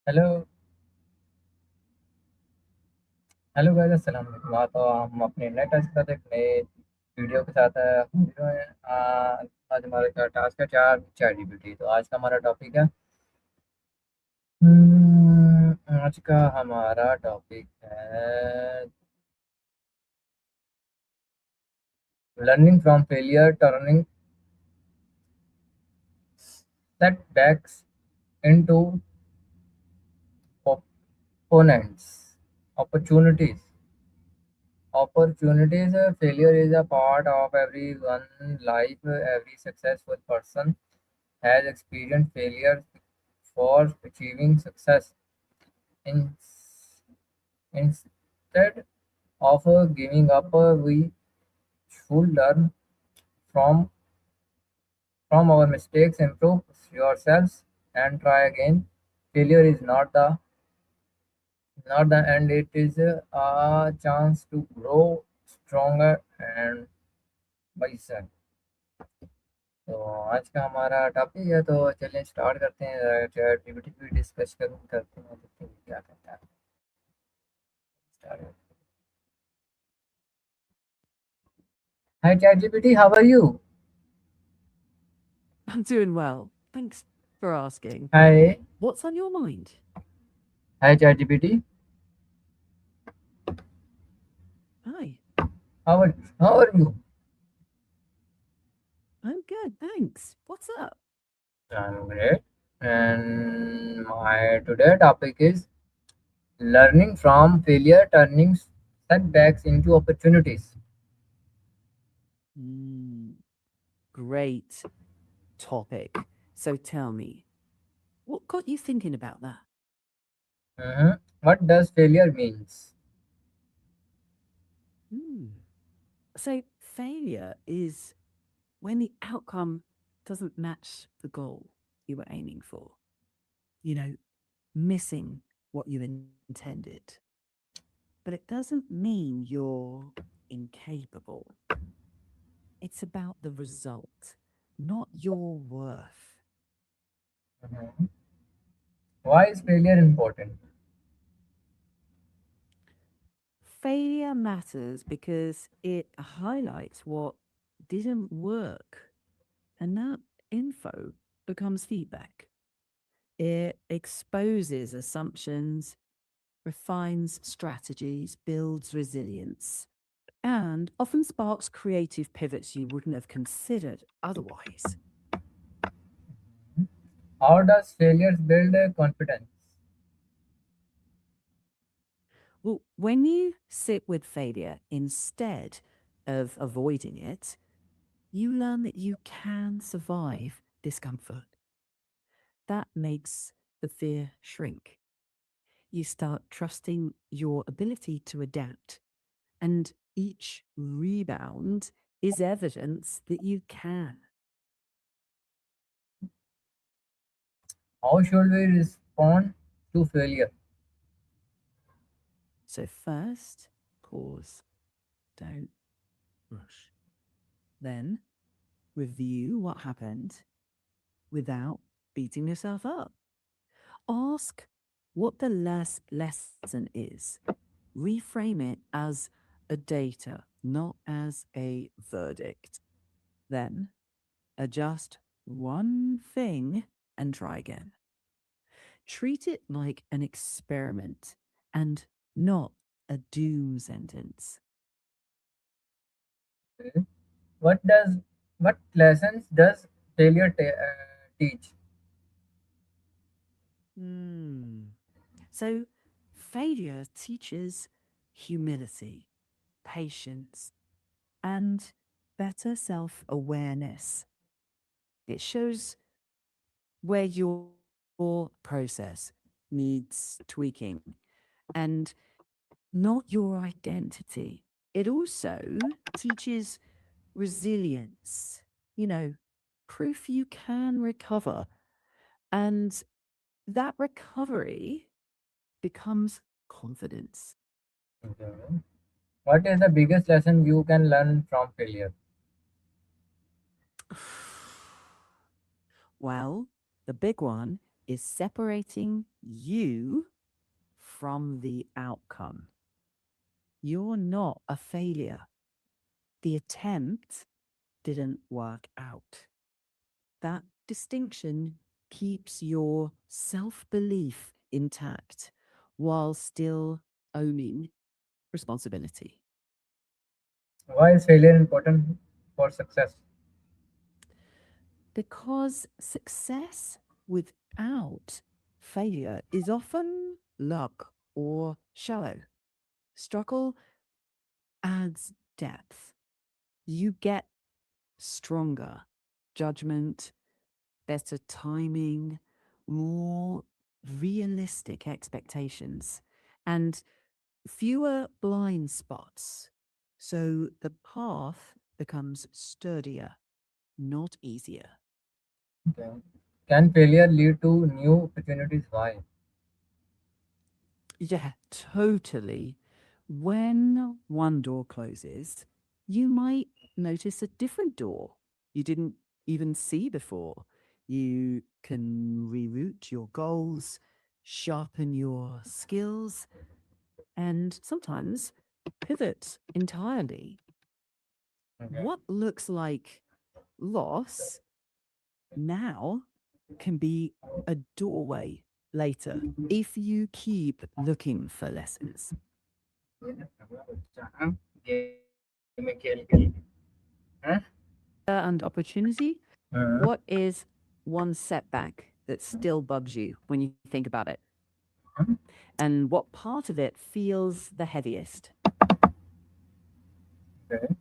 Hello. Hello guys, अस्सलाम वालेकुम। तो हम अपने नए टास्क के साथ एक नए वीडियो के साथ हाजिर हुए हैं। आज हमारे क्या टास्क है? चार चैट जीपीटी। तो आज का हमारा टॉपिक है आज का हमारा टॉपिक है learning from failure, turning setbacks into opponents, opportunities. Opportunities. Failure is a part of everyone's life. Every successful person has experienced failure for achieving success. In, Instead of giving up, we should learn from from our mistakes, improve yourselves, and try again. Failure is not the end; it is a chance to grow stronger and wiser. तो आज का हमारा topic है, तो चलिए start करते हैं। Chat GPT पे डिस्कस करते हैं, देखते हैं क्या कहता है। Start. Hi ChatGPT, how are you? I'm doing well. Thanks for asking. Hi, What's on your mind? hi ChatGPT. Hi, How are you? I'm good, thanks. What's up? I'm great. And my today topic is learning from failure, turning setbacks into opportunities. Mm, great topic. So tell me, what got you thinking about that? What does failure means? Hmm. So, failure is when the outcome doesn't match the goal you were aiming for. You know, missing what you intended. But it doesn't mean you're incapable. It's about the result, not your worth. Mhm. Why is failure important? Failure matters because it highlights what didn't work, and that info becomes feedback. It exposes assumptions, refines strategies, builds resilience, and often sparks creative pivots you wouldn't have considered otherwise. How does failure build confidence? Well, when you sit with failure instead of avoiding it, you learn that you can survive discomfort. That makes the fear shrink. You start trusting your ability to adapt, and each rebound is evidence that you can. How should we respond to failure? So, first, pause, don't rush. Then, review what happened without beating yourself up. Ask what the lesson is. Reframe it as a data, not as a verdict. Then adjust one thing and try again. Treat it like an experiment and not a doom sentence. Okay. What does what lessons does failure teach? Hmm. So, failure teaches humility, patience, and better self awareness. It shows where your process needs tweaking and not your identity. It also teaches resilience, you know, proof you can recover. And that recovery becomes confidence. Okay. What is the biggest lesson you can learn from failure? Well, the big one is separating you from the outcome. You're not a failure. The attempt didn't work out. That distinction keeps your self belief intact while still owning responsibility. Why is failure important for success? Because success without failure is often luck or shallow. Struggle adds depth. You get stronger judgment, better timing, more realistic expectations, and fewer blind spots. So the path becomes sturdier, not easier. Okay. Can failure lead to new opportunities? Why? Yeah, totally. When one door closes, you might notice a different door you didn't even see before. You can reroute your goals, sharpen your skills, and sometimes pivot entirely. Okay. What looks like loss now can be a doorway later if you keep looking for lessons. And opportunity, Mhm. what is one setback that still bugs you when you think about it? And what part of it feels the heaviest? Okay.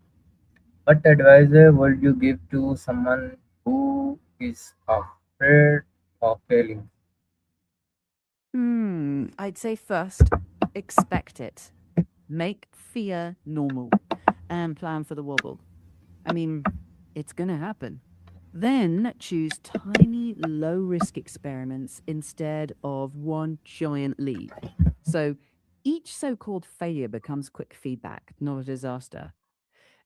What advice would you give to someone who is afraid of failing? I'd say first, expect it. Make fear normal and plan for the wobble. I mean, it's going to happen. Then choose tiny, low risk experiments instead of one giant leap. So each so called failure becomes quick feedback, not a disaster.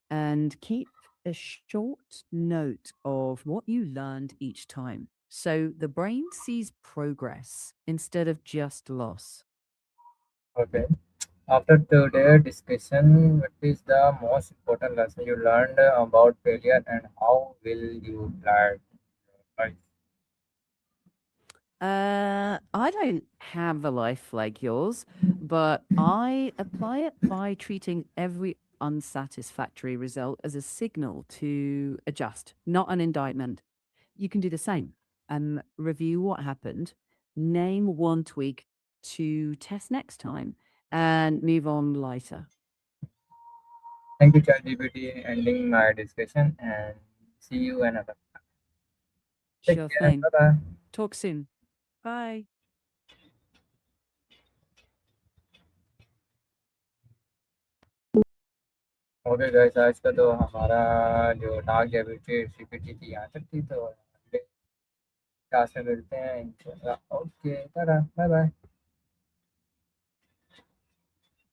And keep a short note of what you learned each time. So the brain sees progress instead of just loss. Okay. After today's discussion, what is the most important lesson you learned about failure and how will you apply it in your life? I don't have a life like yours, but I apply it by treating every unsatisfactory result as a signal to adjust, not an indictment. You can do the same and review what happened, name one tweak to test next time, and move on lighter. Thank you, ChatGPT, ending my discussion and see you another. Take Sure care. thing. Bye bye. Talk soon. Bye. Okay guys, आज का तो हमारा जो डाक debit CPT थी यहाँ तक थी, तो क्लास में मिलते हैं इंशाल्लाह। Okay, tata, bye bye.